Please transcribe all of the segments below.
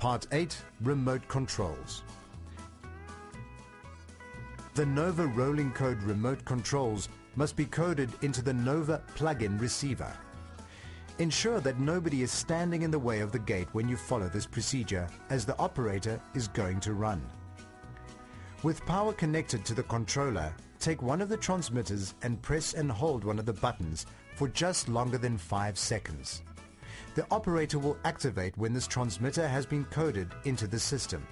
Part 8. Remote Controls. The Nova rolling code remote controls must be coded into the Nova plug-in receiver. Ensure that nobody is standing in the way of the gate when you follow this procedure, as the operator is going to run. With power connected to the controller, take one of the transmitters and press and hold one of the buttons for just longer than 5 seconds. The operator will activate when this transmitter has been coded into the system.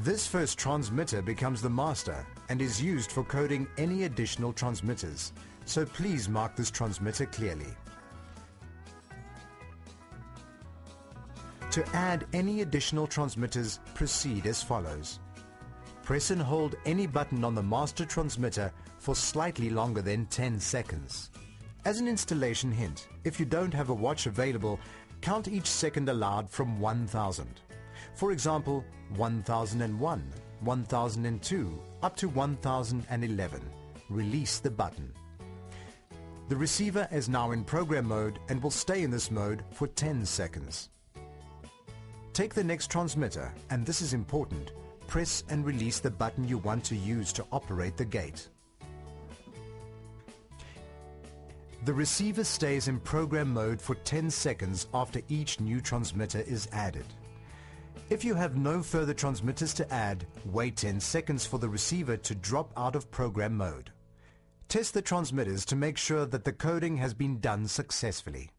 This first transmitter becomes the master and is used for coding any additional transmitters, so please mark this transmitter clearly. To add any additional transmitters, proceed as follows. Press and hold any button on the master transmitter for slightly longer than 10 seconds. As an installation hint, if you don't have a watch available, count each second aloud from 1000. For example, 1001, 1002, up to 1011. Release the button. The receiver is now in program mode and will stay in this mode for 10 seconds. Take the next transmitter, and this is important, press and release the button you want to use to operate the gate. The receiver stays in program mode for 10 seconds after each new transmitter is added. If you have no further transmitters to add, wait 10 seconds for the receiver to drop out of program mode. Test the transmitters to make sure that the coding has been done successfully.